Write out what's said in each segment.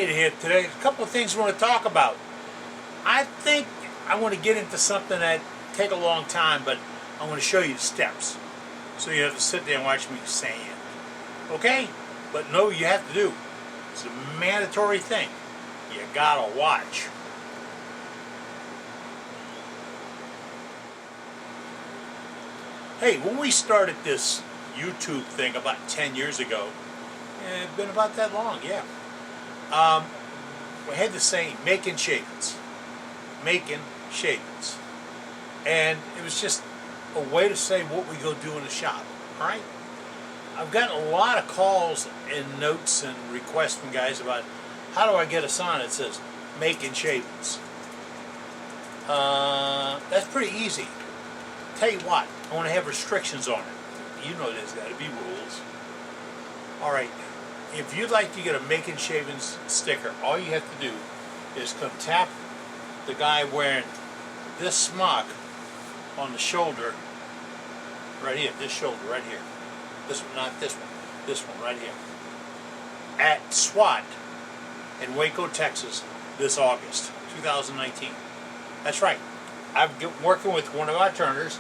Eddie here today. A couple of things I want to talk about. I think I want to get into something that take a long time, but I'm going to show you the steps. So you have to sit there and watch me say it. Okay? But no, you have to do. It's a mandatory thing. You gotta watch. Hey, when we started this YouTube thing about 10 years ago, it's been about that long, yeah. We had the saying, making shavings. Making shavings. And it was just a way to say what we go do in the shop, alright? I've gotten a lot of calls and notes and requests from guys about how do I get a sign that says making shavings. That's pretty easy. Tell you what, I want to have restrictions on it. You know there's got to be rules. Alright, if you'd like to get a making shavings sticker, all you have to do is come tap the guy wearing this smock on the shoulder, right here, this shoulder right here. This one, not this one right here. At SWAT in Waco, Texas, this August, 2019. That's right. I've been working with one of our turners,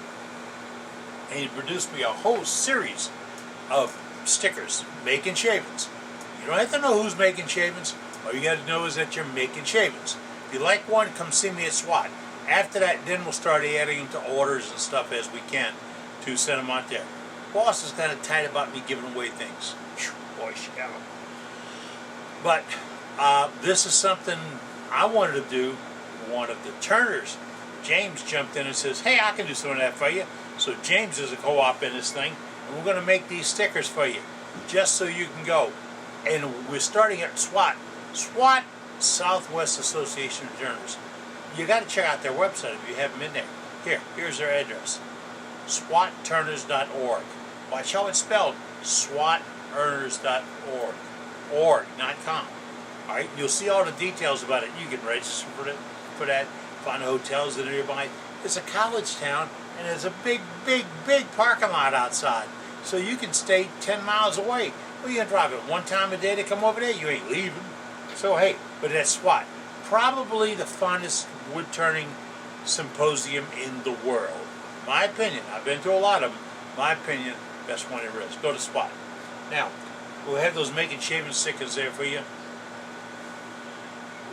and he produced me a whole series of stickers, making shavings. You don't have to know who's making shavings. All you got to know is that you're making shavings. If you like one, come see me at SWAT. After that, then we'll start adding them to orders and stuff as we can to send them out there. Boss is kind of tight about me giving away things. Boy, shallow. But this is something I wanted to do. One of the turners, James, jumped in and says, hey, I can do some of that for you. So James is a co-op in this thing, and we're going to make these stickers for you, just so you can go. And we're starting at SWAT. SWAT, Southwest Association of Turners. You got to check out their website if you haven't been there. Here's their address. SWATturners.org. Watch how it's spelled. SWATturners.org. Org, not com. Alright, you'll see all the details about it. You can register for that. Find the hotels that are nearby. It's a college town, and there's a big, big, big parking lot outside. So you can stay 10 miles away. Well, you can drive it one time a day to come over there. You ain't leaving. So hey, but that's SWAT. Probably the funnest wood turning symposium in the world. My opinion, I've been to a lot of them. My opinion, best one there is. Go to SWAT. Now, we'll have those making shaving stickers there for you.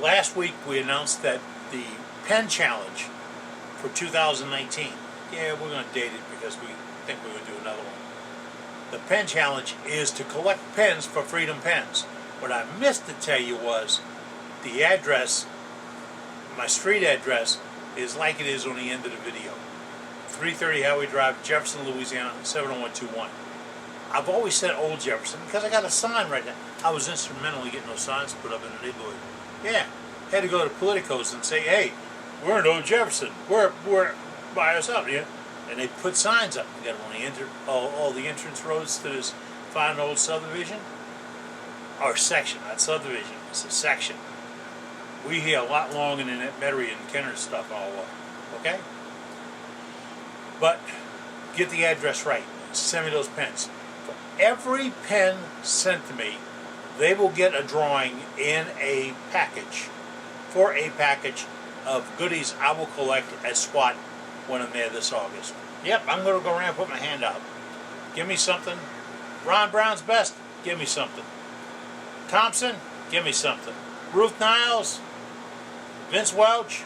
Last week we announced that the pen challenge for 2019. Yeah, we're going to date it because we think we're going to do another one. The pen challenge is to collect pens for Freedom Pens. What I missed to tell you was the address, my street address, is like it is on the end of the video. 330 Highway Drive, Jefferson, Louisiana, 70121. I've always said Old Jefferson because I got a sign right there. I was instrumental in getting those signs put up in the neighborhood. Yeah, had to go to Politicos and say, hey, we're in Old Jefferson. We're by ourselves, yeah. And they put signs up. We got all the entrance roads to this fine old subdivision. Or section, not subdivision. It's a section. We hear a lot longer than that Metairie and Kenner stuff all over. Okay? But get the address right. Send me those pens. For every pen sent to me, they will get a drawing in a package. For a package of goodies I will collect at SWAT when I'm there this August. Yep, I'm going to go around and put my hand out. Give me something. Ron Brown's Best, give me something. Thompson, give me something. Ruth Niles, Vince Welch,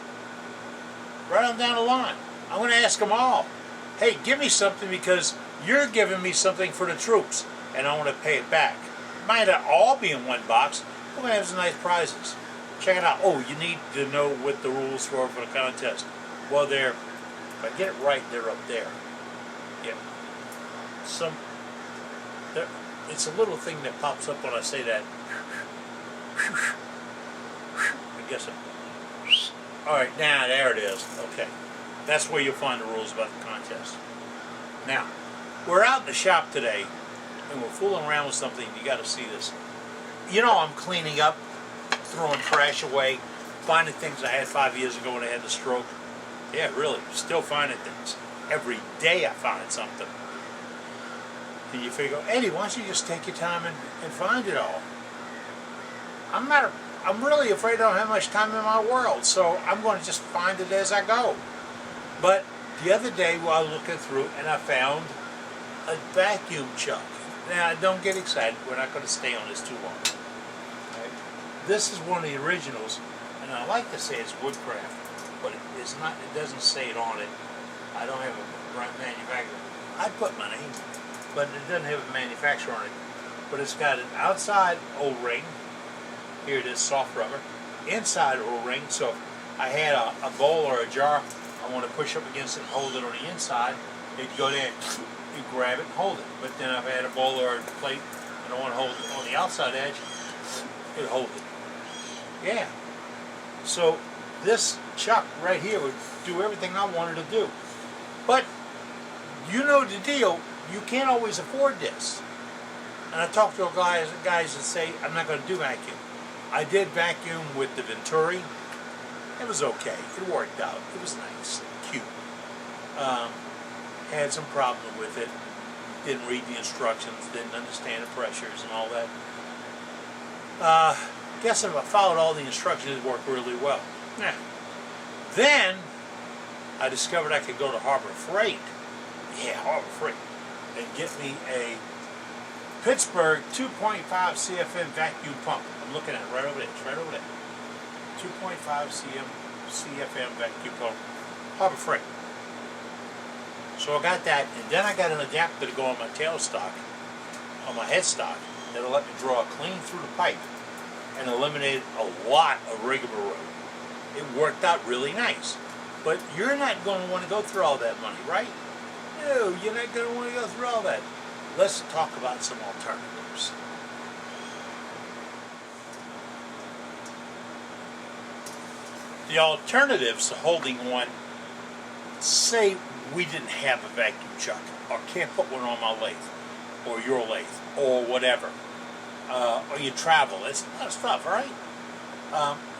right on down the line. I'm going to ask them all, hey, give me something because you're giving me something for the troops, and I want to pay it back. It might not all be in one box. We're going to have some nice prizes. Check it out. Oh, you need to know what the rules for the contest. Well, if I get it right, they're up there. Yeah. It's a little thing that pops up when I say that. I guess alright, now there it is. Okay. That's where you'll find the rules about the contest. Now, we're out in the shop today, and we're fooling around with something. You got to see this. You know, I'm cleaning up, throwing trash away, finding things I had 5 years ago when I had the stroke. Yeah, really, still finding things. Every day I find something. And you figure, Eddie, why don't you just take your time and find it all? I'm not I'm really afraid I don't have much time in my world, so I'm going to just find it as I go. But the other day while I was looking through, and I found a vacuum chuck. Now, don't get excited. We're not going to stay on this too long. Right? This is one of the originals, and I like to say it's Woodcraft, but it's not. It doesn't say it on it. I don't have a manufacturer. I put my name, but it doesn't have a manufacturer on it. But it's got an outside O-ring. Here it is, soft rubber. Inside O-ring. So if I had a bowl or a jar, I want to push up against it and hold it on the inside. It'd go down. You grab it and hold it. But then if I had a bowl or a plate and I want to hold it on the outside edge, it'd hold it. Yeah. So this chuck right here would do everything I wanted to do. But you know the deal. You can't always afford this. And I talked to guys that say, I'm not going to do vacuum. I did vacuum with the Venturi. It was okay. It worked out. It was nice, cute. Had some problem with it. Didn't read the instructions. Didn't understand the pressures and all that. Guess if I followed all the instructions, it worked really well. Yeah. Then I discovered I could go to Harbor Freight. Yeah, Harbor Freight, and get me a Pittsburgh 2.5 CFM vacuum pump. I'm looking at it right over there. It's right over there. 2.5 CFM vacuum pump. Harbor Freight. So I got that, and then I got an adapter to go on my tailstock, on my headstock, that'll let me draw clean through the pipe and eliminate a lot of rigmarole. It worked out really nice. But you're not going to want to go through all that money, right? No, you're not going to want to go through all that. Let's talk about some alternatives. The alternatives to holding one, say we didn't have a vacuum chuck, or can't put one on my lathe, or your lathe, or whatever, or you travel. It's a lot of stuff, right?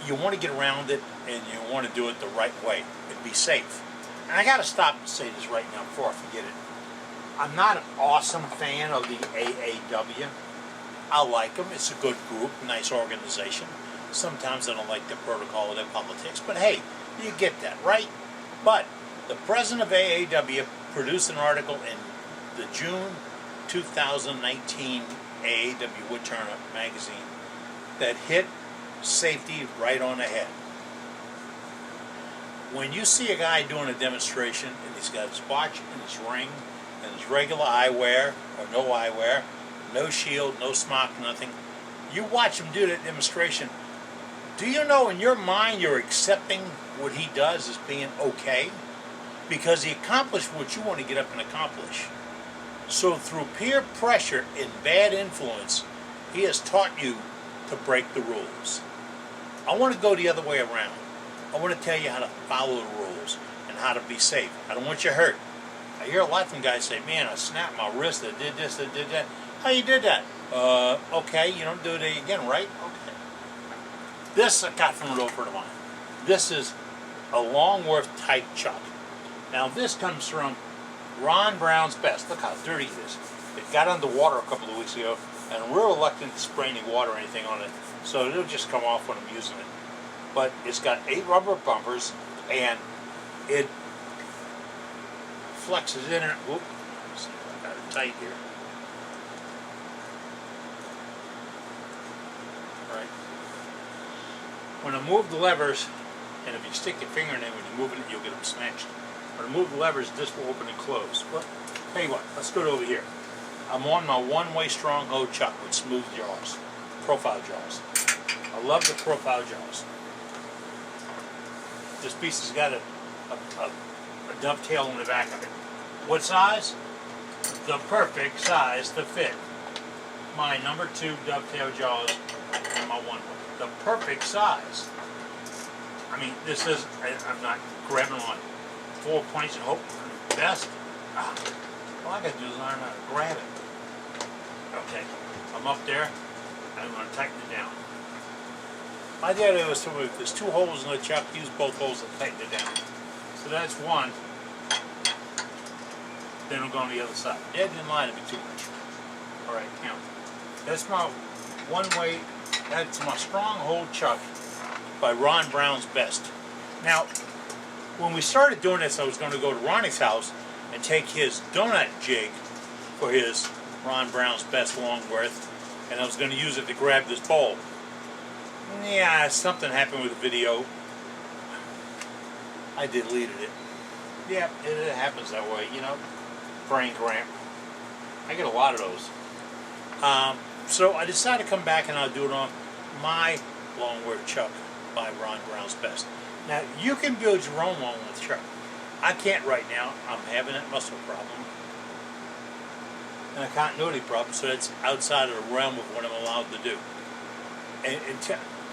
You want to get around it, and you want to do it the right way and be safe. And I got to stop and say this right now before I forget it. I'm not an awesome fan of the AAW. I like them. It's a good group, nice organization. Sometimes I don't like the protocol of their politics, but hey, you get that, right? But the president of AAW produced an article in the June 2019 AAW Wood Turner magazine that hit safety right on the head. When you see a guy doing a demonstration and he's got his watch and his ring and his regular eyewear or no eyewear, no shield, no smock, nothing, you watch him do that demonstration, do you know in your mind you're accepting what he does as being okay? Because he accomplished what you want to get up and accomplish. So through peer pressure and bad influence, he has taught you to break the rules. I want to go the other way around. I want to tell you how to follow the rules and how to be safe. I don't want you hurt. I hear a lot from guys say, man, I snapped my wrist, I did this, I did that. How you did that? Okay, you don't do it again, right? Okay. This I got from an old friend of mine. This is a Longworth type chuck. Now this comes from Ron Brown's Best. Look how dirty it is. It got underwater a couple of weeks ago, and I'm real reluctant to spray any water or anything on it, so it'll just come off when I'm using it. But it's got 8 rubber bumpers, and it flexes in and whoop. See if I got it tight here. All right. When I move the levers, and if you stick your finger in there when you're moving it, you'll get them smashed. When I move the levers, this will open and close. Well, tell you what, let's go over here. I'm on my one-way stronghold chuck with smooth jaws, profile jaws. I love the profile jaws. This piece has got a dovetail on the back of it. What size? The perfect size to fit my number 2 dovetail jaws and my 1. The perfect size. I mean, this is, I'm not grabbing on 4 points and hoping for the best. All I got to do is learn how to grab it. Okay, I'm up there, and I'm going to tighten it down. My idea was to, if there's 2 holes in the chuck, use both holes to tighten it down. So that's one. Then I'm going to the other side. That didn't line to be too much. All right, count. That's my one-way That's my Stronghold Chuck by Ron Brown's Best. Now, when we started doing this, I was going to go to Ronnie's house and take his donut jig for his Ron Brown's Best Longworth, and I was going to use it to grab this bowl. Yeah, something happened with the video. I deleted it. Yeah, it happens that way, you know. Brain cramp. I get a lot of those. So I decided to come back and I'll do it on my Longworth Chuck by Ron Brown's Best. Now, you can build your own Longworth Chuck. I can't right now. I'm having that muscle problem and a continuity problem, so it's outside of the realm of what I'm allowed to do. And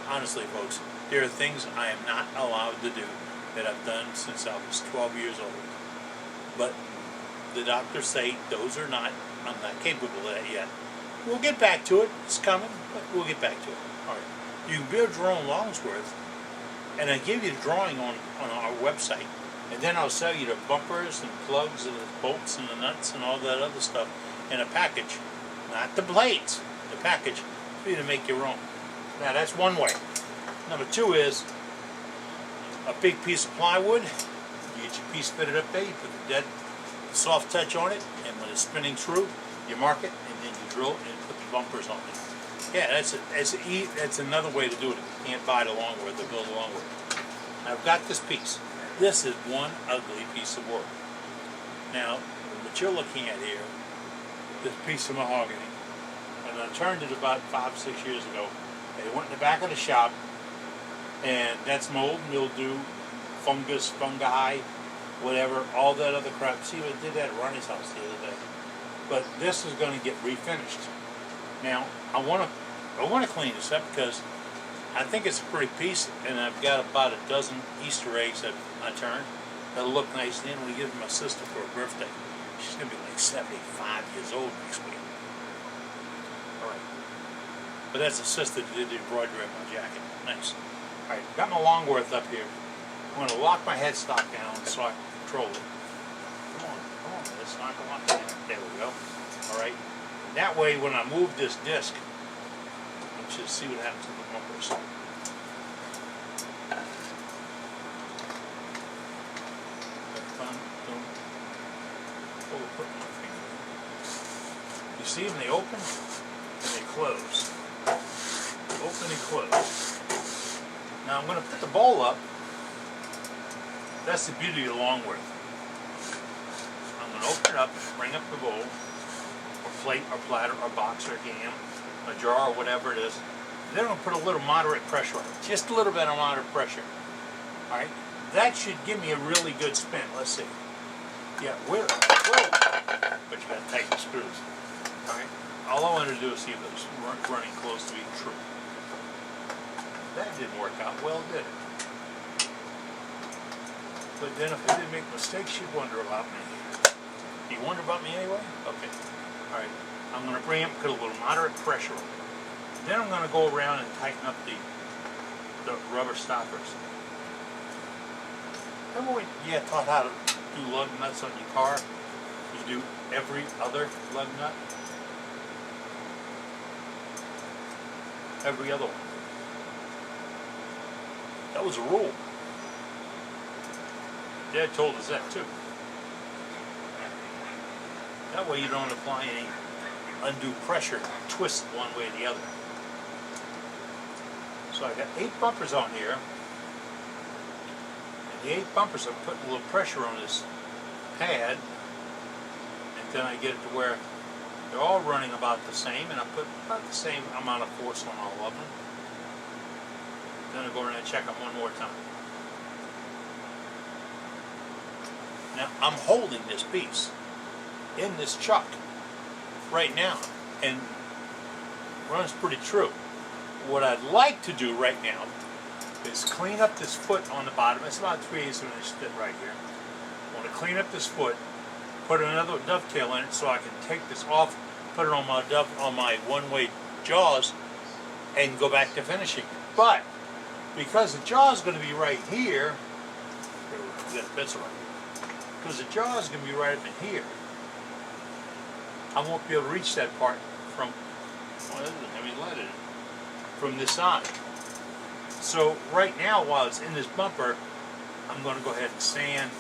honestly, folks, there are things I am not allowed to do that I've done since I was 12 years old. But the doctors say those are not, I'm not capable of that yet. We'll get back to it. It's coming, but we'll get back to it. All right. You can build your own Longworth, and I give you the drawing on our website, and then I'll sell you the bumpers and plugs and the bolts and the nuts and all that other stuff in a package. Not the blades, the package, for you to make your own. Now that's one way. Number two is a big piece of plywood. You get your piece fitted up there, you put the dead soft touch on it, and when it's spinning through, you mark it, and then you drill it and put the bumpers on it. Yeah, that's another way to do it. You can't buy the Longworth or build a Longworth. I've got this piece. This is one ugly piece of work. Now, what you're looking at here, this piece of mahogany, and I turned it about 5-6 years ago. It went in the back of the shop, and that's mold, mildew, fungus, fungi, whatever, all that other crap. See, I did that at Ronnie's house the other day. But this is going to get refinished. Now, I want to clean this up because I think it's a pretty piece, and I've got about a dozen Easter eggs that I turned that'll look nice. And then we give it to my sister for her birthday. She's going to be like 75 years old next week. All right. But that's the sister that did the embroidery on my jacket. Nice. All right, got my Longworth up here. I'm going to lock my headstock down so I can control it. Come on, let's not go on down. There we go. All right. That way, when I move this disc, let's just see what happens to the bumpers. You see them, they open and they close. Open and close. Now I'm going to put the bowl up. That's the beauty of the Longworth. I'm going to open it up, bring up the bowl, or plate, or platter, or box, or ham, a jar, or whatever it is. And then I'm going to put a little moderate pressure on it. Just a little bit of moderate pressure. Alright? That should give me a really good spin. Let's see. Yeah, whoa. But you got to tighten the screws. Alright? All I wanted to do is see if it was running close to being true. That didn't work out well, did it? But then if I didn't make mistakes, you'd wonder about me. Do you wonder about me anyway? Okay. Alright. I'm going to bring it and put a little moderate pressure on it. Then I'm going to go around and tighten up the rubber stoppers. Remember when you got taught how to do lug nuts on your car? You do every other lug nut? Every other one. That was a rule. Dad told us that too. That way you don't apply any undue pressure, twist one way or the other. So I got 8 bumpers on here. And the 8 bumpers are putting a little pressure on this pad. And then I get it to where they're all running about the same, and I put about the same amount of force on all of them. Then I go around and check them one more time. Now I'm holding this piece in this chuck right now, and runs pretty true. What I'd like to do right now is clean up this foot on the bottom. It's about 3/8 of an inch thick right here. I want to clean up this foot, put another dovetail in it so I can take this off, put it on my one-way jaws, and go back to finishing. But because the jaw is going to be right here, because the jaw is going to be right up in here, I won't be able to reach that part from, well, this is a heavy lead in it, from this side. So right now, while it's in this bumper, I'm going to go ahead and sand.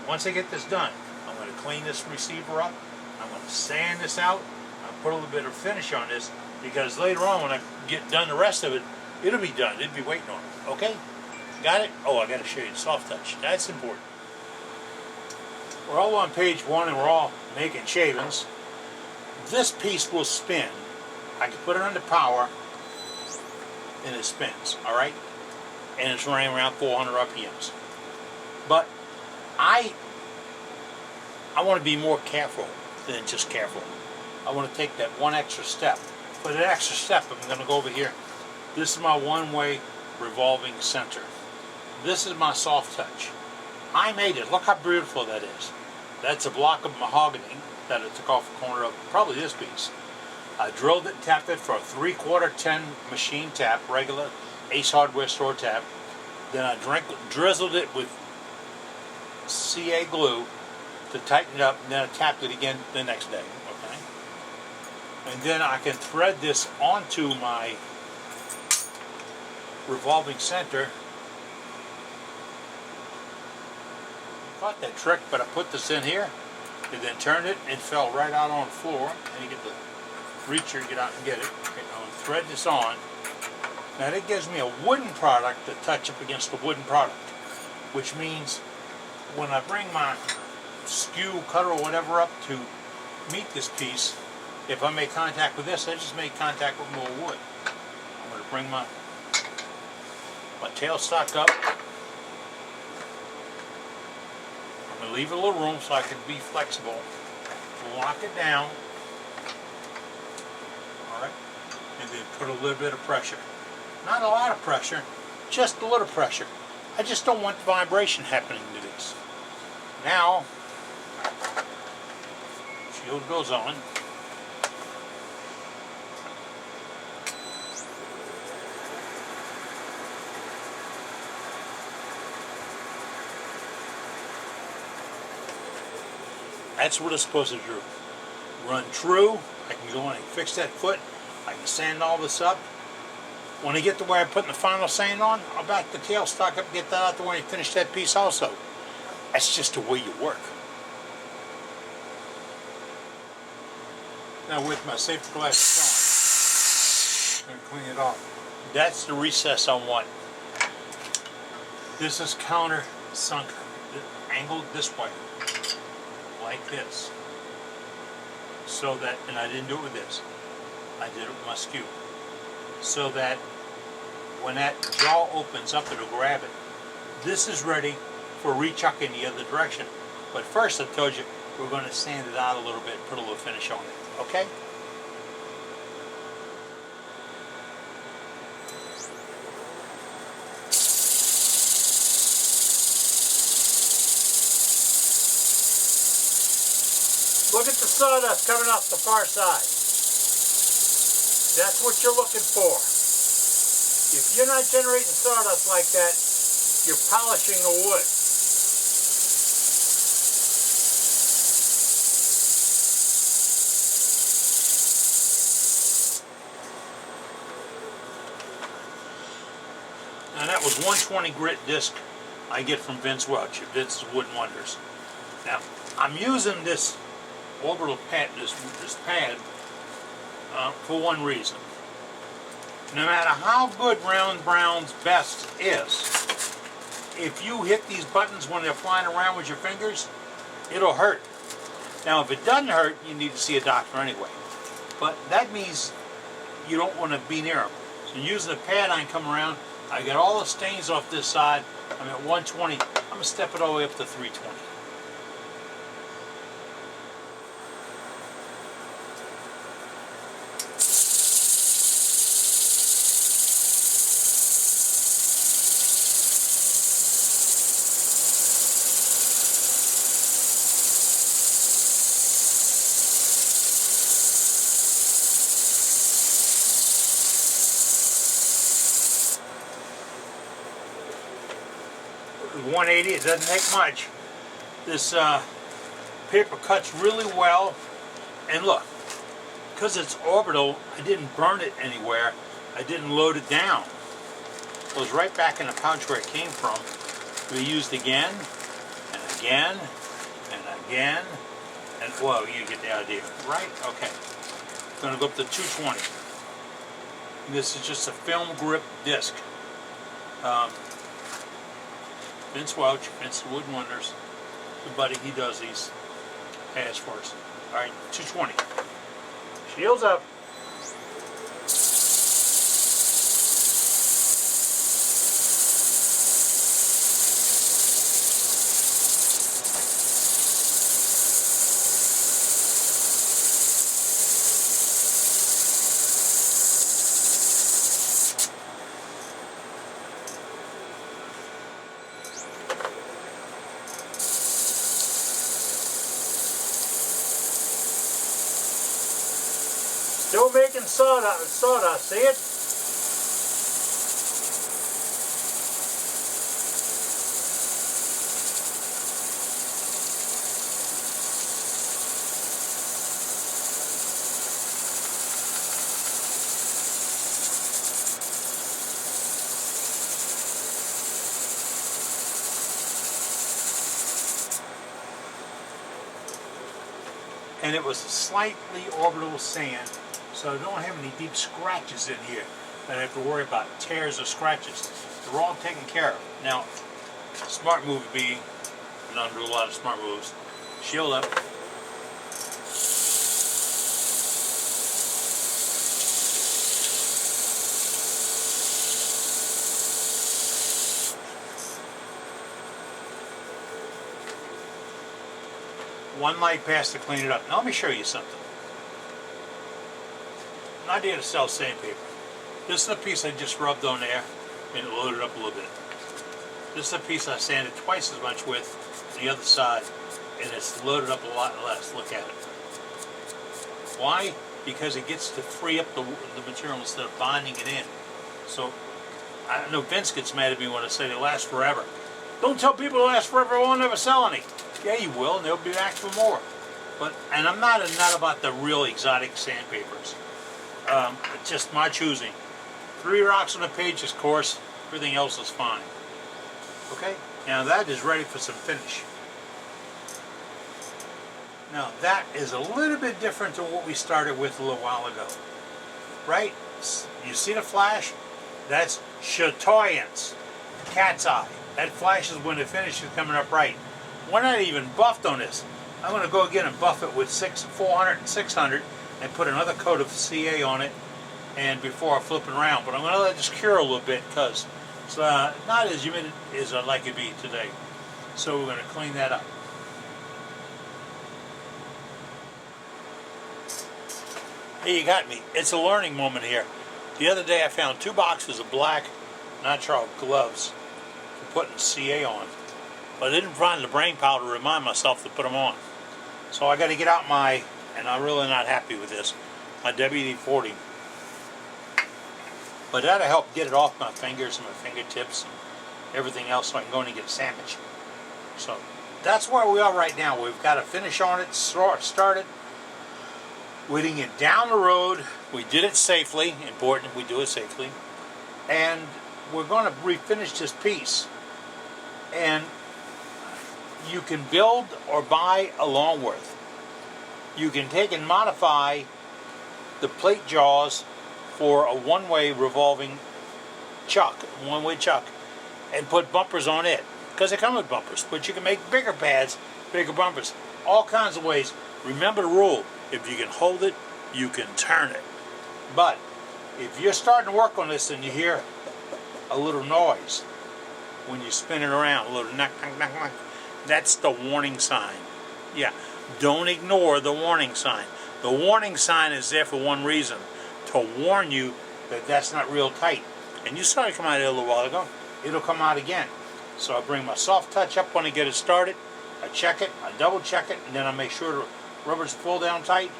Once I get this done, I'm going to clean this receiver up. I'm going to sand this out. I'll put a little bit of finish on this, because later on when I get done the rest of it, it'll be done. It'll be waiting on it. Okay? Got it? Oh, I got to show you the soft touch. That's important. We're all on page 1 and we're all making shavings. This piece will spin. I can put it under power and it spins, alright? And it's running around 400 RPMs. But I want to be more careful than just careful. I want to take that one extra step. For that extra step, I'm going to go over here. This is my one-way revolving center. This is my soft touch. I made it. Look how beautiful that is. That's a block of mahogany that I took off the corner of probably this piece. I drilled it and tapped it for a 3/4 10 machine tap, regular Ace Hardware store tap. Then I drizzled it with CA glue to tighten it up, and then I tapped it again the next day. Okay, and then I can thread this onto my revolving center. Caught that trick, but I put this in here and then turned it and fell right out on the floor. And you get the reacher to get out and get it. Okay, I'm going to thread this on. Now that gives me a wooden product to touch up against the wooden product, which means when I bring my skew cutter or whatever up to meet this piece, if I make contact with this, I just make contact with more wood. I'm going to bring my tailstock up. I'm going to leave a little room so I can be flexible. Lock it down. Alright. And then put a little bit of pressure. Not a lot of pressure, just a little pressure. I just don't want vibration happening to this. Now, shield goes on. That's what it's supposed to do. Run true. I can go in and fix that foot. I can sand all this up. When I get to where I'm putting the final sand on, I'll back the tailstock up and get that out the way and finish that piece also. That's just the way you work. Now with my safety glasses on, I'm going to clean it off. That's the recess I want. This is counter sunk, angled this way. Like this, so that, and I didn't do it with this, I did it with my skew, so that when that jaw opens up, it'll grab it. This is ready for rechucking the other direction, but first I told you we're going to sand it out a little bit, put a little finish on it, okay? Look at the sawdust coming off the far side. That's what you're looking for. If you're not generating sawdust like that, you're polishing the wood. Now that was 120 grit disc I get from Vince Welch, Vince's Wooden Wonders. Now I'm using this orbital pad, this pad, for one reason. No matter how good Round Brown's Best is, if you hit these buttons when they're flying around with your fingers, it'll hurt. Now if it doesn't hurt, you need to see a doctor anyway. But that means you don't want to be near them. So using the pad, I can come around, I get all the stains off this side, I'm at 120, I'm going to step it all the way up to 320. .180, it doesn't take much. This paper cuts really well, and look, because it's orbital, I didn't burn it anywhere. I didn't load it down. It was right back in the pouch where it came from. We used again, and again, and again, and well, you get the idea, right? Okay. I'm gonna go up to 220. This is just a film grip disc. Vince Welch, Vince Wood Wonders, good buddy, he does these pads for us. All right, 220. Shields up. Still making sawdust, see it? And it was a slightly orbital sand, so I don't have any deep scratches in here that I have to worry about, tears or scratches. They're all taken care of. Now, smart move would be, and I don't do a lot of smart moves, shield up. One light pass to clean it up. Now let me show you something. An idea to sell sandpaper. This is a piece I just rubbed on there and it loaded up a little bit. This is a piece I sanded twice as much with the other side and it's loaded up a lot less. Look at it. Why? Because it gets to free up the material instead of binding it in. So I know Vince gets mad at me when I say they last forever. Don't tell people they last forever, we'll never sell any. Yeah, you will, and they'll be back for more. And I'm not a nut about the real exotic sandpapers. It's just my choosing. 3 rocks on the page is coarse, everything else is fine. Okay, now that is ready for some finish. Now that is a little bit different to what we started with a little while ago. Right? You see the flash? That's chatoyance, cat's eye. That flashes when the finish is coming up right. We're not even buffed on this. I'm going to go again and buff it with 400 and 600 and put another coat of CA on it and before I flip it around. But I'm going to let this cure a little bit because it's not as humid as I'd like it to be today. So we're going to clean that up. Hey, you got me. It's a learning moment here. The other day I found 2 boxes of black nitrile gloves for putting CA on. But I didn't find the brain power to remind myself to put them on. So I got to get out my, and I'm really not happy with this, my WD-40. But that'll help get it off my fingers and my fingertips and everything else so I can go in and get a sandwich. So that's where we are right now. We've got a finish on it, started. We didn't get down the road. We did it safely. Important, we do it safely. And we're going to refinish this piece. And you can build or buy a Longworth. You can take and modify the plate jaws for a one-way revolving chuck, one-way chuck, and put bumpers on it. Because they come with bumpers. But you can make bigger pads, bigger bumpers. All kinds of ways. Remember the rule. If you can hold it, you can turn it. But if you're starting to work on this and you hear a little noise when you spin it around, a little knock, knock, knock, knock, that's the warning sign. Yeah, don't ignore the warning sign. The warning sign is there for one reason, to warn you that that's not real tight. And you saw it come out a little while ago. It'll come out again. So I bring my soft touch up when I get it started. I check it, I double check it, and then I make sure the rubber's full down tight.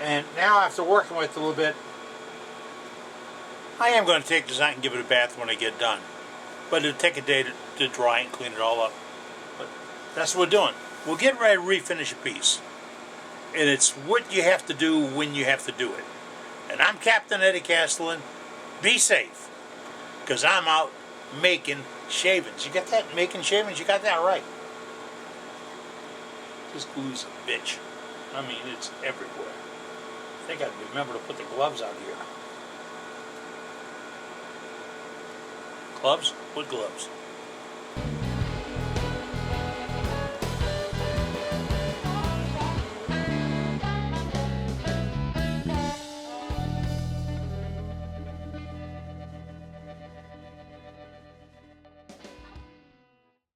And now after working with it a little bit, I am going to take this out and give it a bath when I get done. But it'll take a day to dry and clean it all up. But that's what we're doing. We'll get ready to refinish a piece. And it's what you have to do when you have to do it. And I'm Captain Eddie Castellan. Be safe, because I'm out making shavings. You got that? Making shavings? You got that right. This glue's a bitch. I mean, it's everywhere. I think I'd remember to put the gloves out here. Gloves? What gloves?